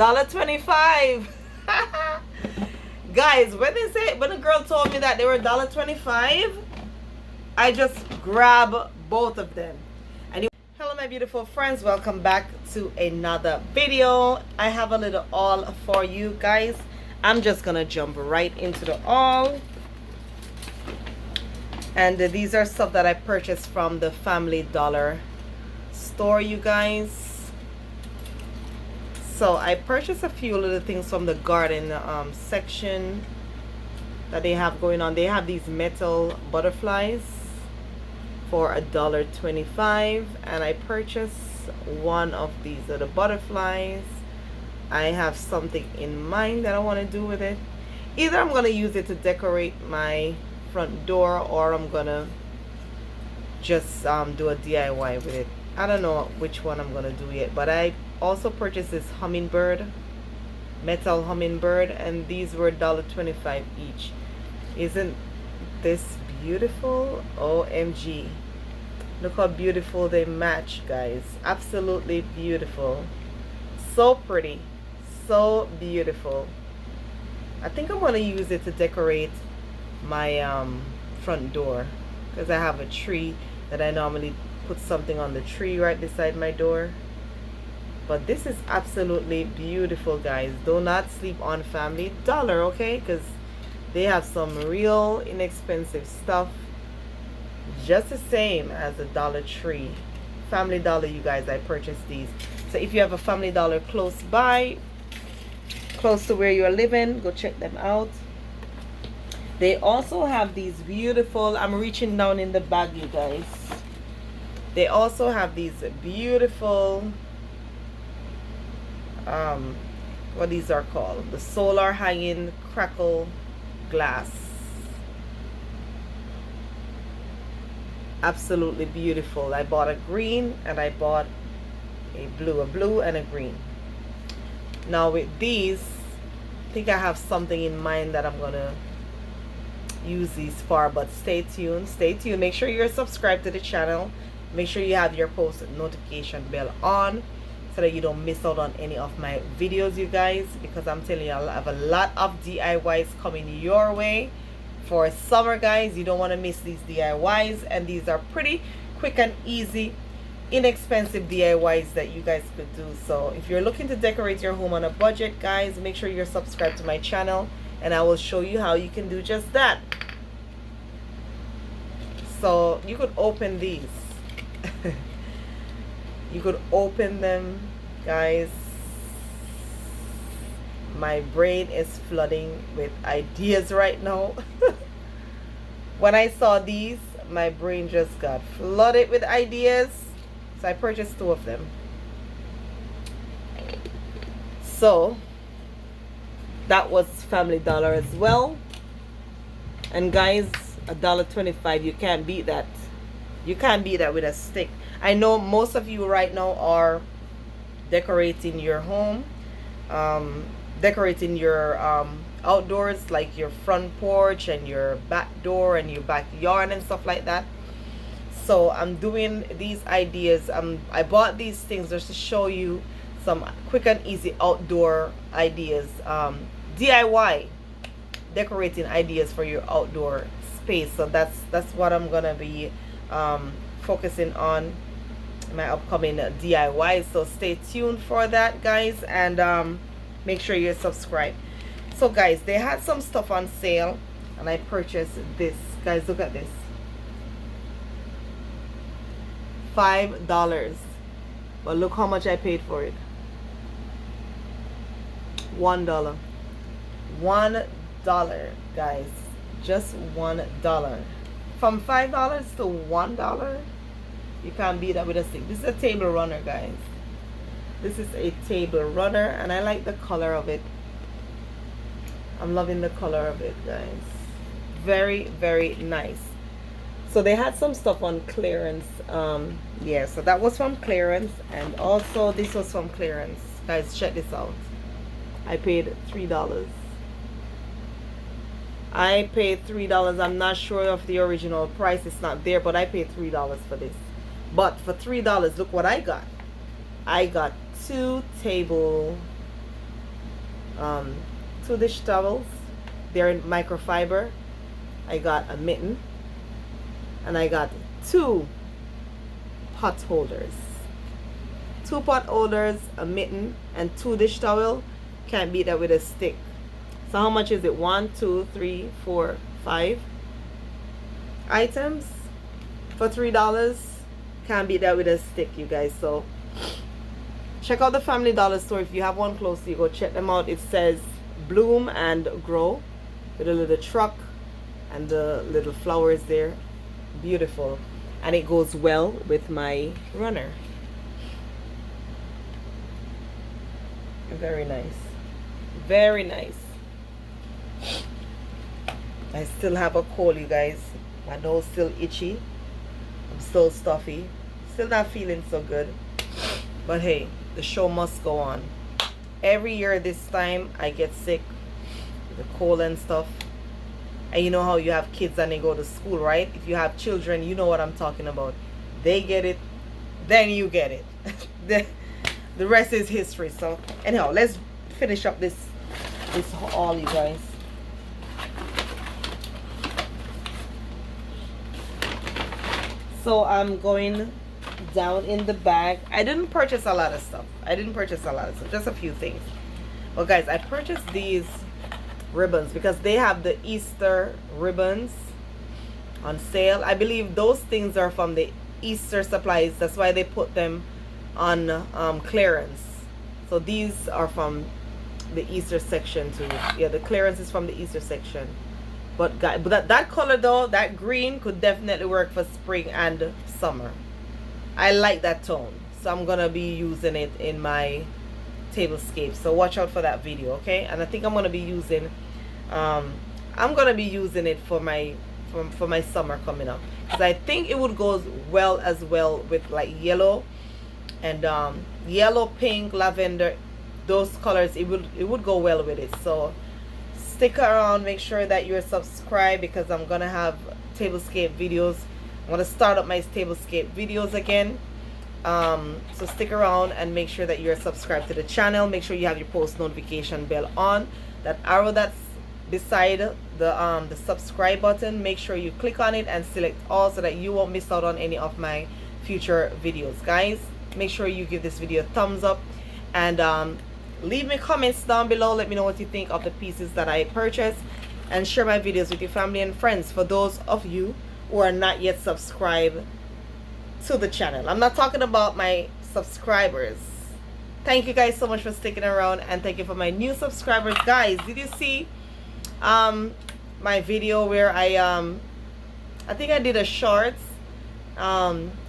$1.25. Guys, when a girl told me that they were $1.25, I just grab both of them. And hello my beautiful friends, welcome back to another video. I have a little haul for you guys. I'm just gonna jump right into the haul. And these are stuff that I purchased from the Family Dollar store, you guys. So I purchased a few little things from the garden section that they have going on. They have these metal butterflies for $1.25, and I purchased one of these little butterflies. I have something in mind that I want to do with it. Either I'm going to use it to decorate my front door, or I'm going to just do a DIY with it. I don't know which one I'm going to do yet, but I also purchased this hummingbird, metal hummingbird, and these were $1.25 each. Isn't this beautiful? OMG, look how beautiful they match, guys. Absolutely beautiful. So pretty, so beautiful. I think I'm going to use it to decorate my front door, because I have a tree that I normally put something on the tree right beside my door. But this is absolutely beautiful, guys. Do not sleep on Family Dollar, okay? Because they have some real inexpensive stuff, just the same as a Dollar Tree. Family Dollar, you guys, I purchased these. So if you have a Family Dollar close by, close to where you're living, go check them out. They also have these beautiful, I'm reaching down in the bag, you guys. They also have these beautiful what these are called, the solar hanging crackle glass. Absolutely beautiful. I bought a green and I bought a blue and a green. Now with these, I think I have something in mind that I'm gonna use these for, but stay tuned. Make sure you're subscribed to the channel. Make sure you have your post notification bell on so that you don't miss out on any of my videos, you guys, because I'm telling you, I'll have a lot of DIYs coming your way for summer, guys. You don't want to miss these DIYs, and these are pretty quick and easy, inexpensive DIYs that you guys could do. So if you're looking to decorate your home on a budget, guys, make sure you're subscribed to my channel, and I will show you how you can do just that. So you could open these. You could open them, guys. My brain is flooding with ideas right now. When I saw these, my brain just got flooded with ideas. So I purchased two of them. So that was Family Dollar as well. And guys, $1.25, you can't beat that. You can't beat that with a stick. I know most of you right now are decorating your home, decorating your outdoors, like your front porch and your back door and your backyard and stuff like that. So I'm doing these ideas. I bought these things just to show you some quick and easy outdoor ideas, DIY decorating ideas for your outdoor space. So that's what I'm gonna be focusing on my upcoming DIY. So stay tuned for that, guys, and make sure you're subscribed. So guys, they had some stuff on sale and I purchased this. Guys, look at this. $5, but look how much I paid for it. $1. $1, guys. Just $1. From $5 to $1, you can't beat that with a stick. This is a table runner, guys. This is a table runner, and I like the color of it. I'm loving the color of it, guys. Very, very nice. So they had some stuff on clearance. Yeah, so that was from clearance, and also this was from clearance. Guys, check this out. I paid $3. I paid $3. I'm not sure of the original price. It's not there, but I paid $3 for this. But for $3, look what I got. I got two table um, 2 dish towels. They're in microfiber. I got a mitten, and I got 2 pot holders. 2 pot holders, a mitten, and 2 dish towel. Can't beat that with a stick. So how much is it? 1, 2, 3, 4, 5 items for $3. Can't beat that with a stick, you guys. So check out the Family Dollar store. If you have one close to you, go check them out. It says Bloom and Grow with a little truck and the little flowers there. Beautiful. And it goes well with my runner. Very nice. Very nice. I still have a cold, you guys. My nose still itchy. I'm still stuffy. Still not feeling so good. But hey, the show must go on. Every year this time I get sick. The cold and stuff. And you know how you have kids and they go to school, right? If you have children, you know what I'm talking about. They get it, then you get it. The rest is history. So anyhow, let's finish up this haul, you guys. So I'm going down in the bag. I didn't purchase a lot of stuff. Just a few things. Well, guys, I purchased these ribbons because they have the Easter ribbons on sale. I believe those things are from the Easter supplies. That's why they put them on clearance. So these are from the Easter section too. Yeah, the clearance is from the Easter section. But guys, that color though, that green could definitely work for spring and summer. I like that tone, so I'm gonna be using it in my tablescape. So watch out for that video, okay? And I think I'm gonna be using it for my summer coming up, because I think it would go well as well with like yellow and yellow, pink, lavender, those colors. It would go well with it. So stick around, make sure that you're subscribed, because I'm gonna have tablescape videos. I'm gonna start up my tablescape videos again. So stick around and make sure that you're subscribed to the channel. Make sure you have your post notification bell on. That arrow that's beside the subscribe button, make sure you click on it and select all, so that you won't miss out on any of my future videos. Guys, make sure you give this video a thumbs up, and leave me comments down below. Let me know what you think of the pieces that I purchased, and share my videos with your family and friends. For those of you who are not yet subscribed to the channel, I'm not talking about my subscribers. Thank you guys so much for sticking around, and thank you for my new subscribers. Guys, did you see my video where I think I did a shorts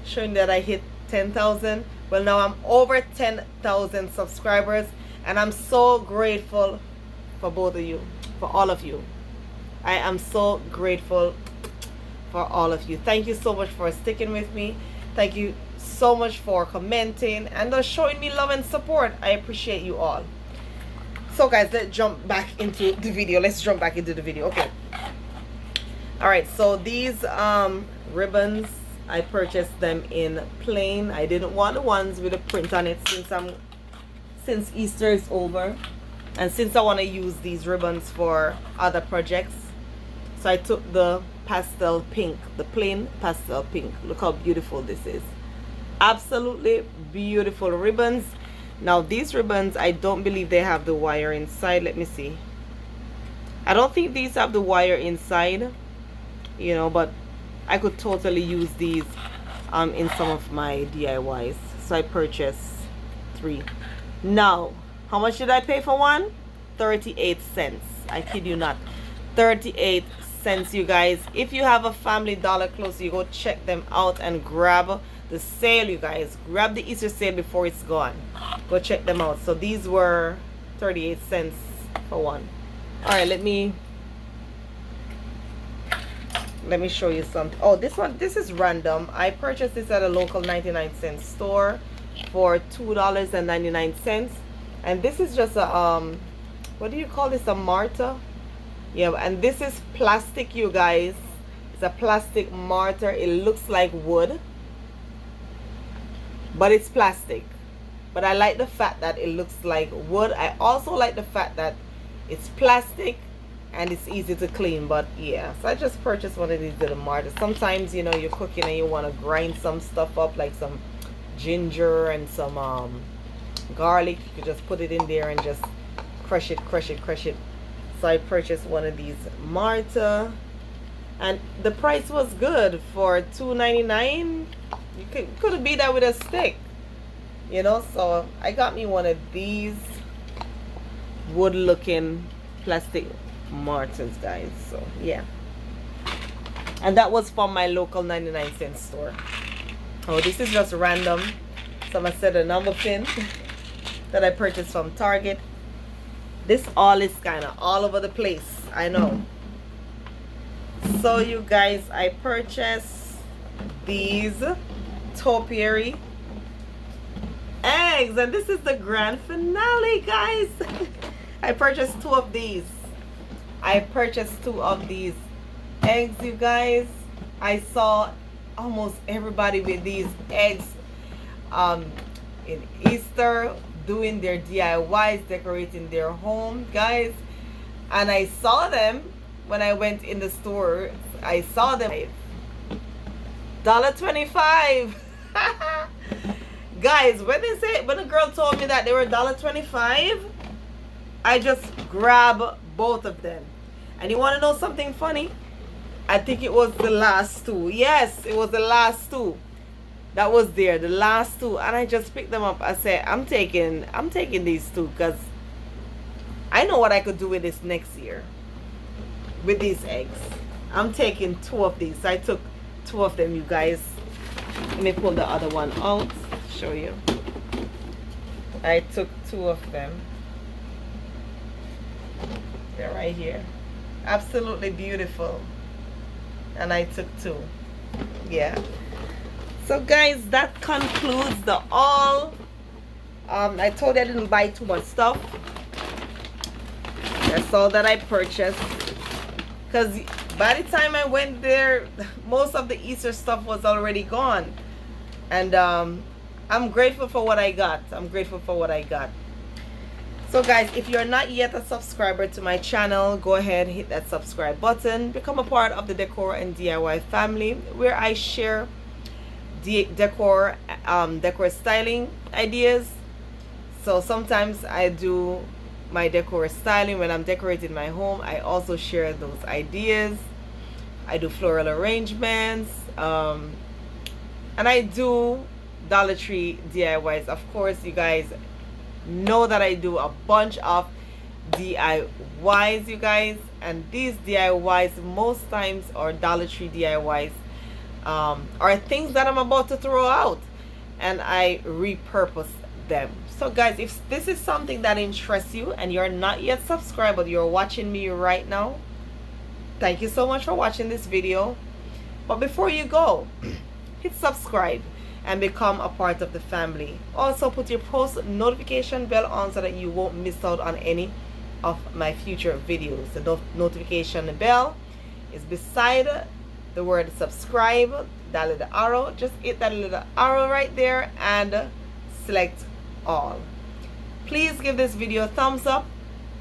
showing that I hit 10,000? Well, now I'm over 10,000 subscribers, and I'm so grateful for both of you, for all of you. I am so grateful for all of you. Thank you so much for sticking with me. Thank you so much for commenting and showing me love and support. I appreciate you all. So guys, let's jump back into the video. Okay. All right, so these ribbons, I purchased them in plain. I didn't want the ones with a print on it since Easter is over, and since I want to use these ribbons for other projects. So I took the pastel pink, the plain pastel pink. Look how beautiful this is. Absolutely beautiful ribbons. Now these ribbons, I don't believe they have the wire inside. Let me see. I don't think these have the wire inside, you know, but I could totally use these in some of my DIYs. So I purchased 3. Now, how much did I pay for one? 38 cents. I kid you not. 38 cents, you guys. If you have a Family Dollar close, you go check them out and grab the sale, you guys. Grab the Easter sale before it's gone. Go check them out. So these were 38 cents for one. All right, let me show you something. Oh, this is random. I purchased this at a local 99-cent store for $2.99, and this is just a what do you call this, a mortar? Yeah, and this is plastic, you guys. It's a plastic mortar. It looks like wood, but it's plastic. but I like the fact that it looks like wood. I also like the fact that it's plastic and it's easy to clean. But yeah, so I just purchased one of these little martyrs. Sometimes, you know, you're cooking and you want to grind some stuff up, like some ginger and some garlic. You could just put it in there and just crush it. So I purchased one of these martyr, and the price was good for $2.99. You could beat that with a stick, you know. So I got me one of these wood looking plastic martyrs, guys. So yeah, and that was from my local 99-cent store. Oh, this is just random. Some I said a number pin that I purchased from Target. This all is kind of all over the place, I know. So you guys, I purchased these topiary eggs, and this is the grand finale, guys. I purchased two of these. Eggs, you guys. I saw almost everybody with these eggs in Easter doing their DIYs, decorating their home, guys. And I saw them when I went in the store. I saw them $1.25. Guys, when the girl told me that they were $1.25, I just grabbed both of them. And you want to know something funny? I think it was the last two. Yes, it was the last two that was there, the last two. And I just picked them up. I said, I'm taking these two, because I know what I could do with this next year with these eggs. I'm taking two of these. So I took two of them, you guys. Let me pull the other one out, show you. I took two of them. They're right here. Absolutely beautiful. And I took two. Yeah. So guys, that concludes the haul. I told you I didn't buy too much stuff. That's all that I purchased, because by the time I went there, most of the Easter stuff was already gone. And I'm grateful for what I got. So guys, if you're not yet a subscriber to my channel, go ahead, hit that subscribe button. Become a part of the Decor and DIY family, where I share decor styling ideas. So sometimes I do my decor styling when I'm decorating my home. I also share those ideas. I do floral arrangements, and I do Dollar Tree DIYs. Of course, you guys know that I do a bunch of DIYs, you guys, and these DIYs most times are Dollar Tree DIYs, are things that I'm about to throw out, and I repurpose them. So guys, if this is something that interests you and you're not yet subscribed but you're watching me right now, thank you so much for watching this video. But before you go, hit subscribe and become a part of the family. Also put your post notification bell on so that you won't miss out on any of my future videos. The notification bell is beside the word subscribe, that little arrow. Just hit that little arrow right there and select all. Please give this video a thumbs up.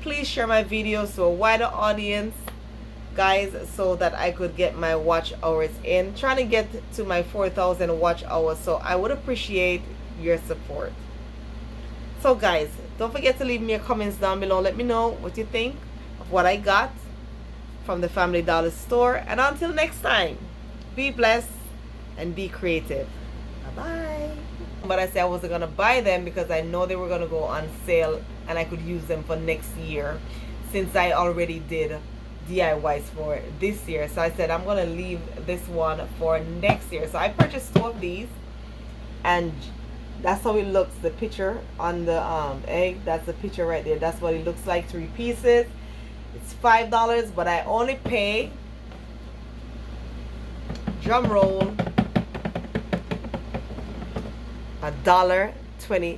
Please share my videos to a wider audience, guys, so that I could get my watch hours in. Trying to get to my 4,000 watch hours, so I would appreciate your support. So guys, don't forget to leave me your comments down below. Let me know what you think of what I got from the Family Dollar store. And until next time, be blessed and be creative. Bye bye. But I said I wasn't gonna buy them because I know they were gonna go on sale and I could use them for next year, since I already did DIYs for this year. So I said I'm gonna leave this one for next year. So I purchased two of these, and that's how it looks. The picture on the egg, that's the picture right there. That's what it looks like. 3 pieces. It's $5, but I only pay, drum roll, $1.25.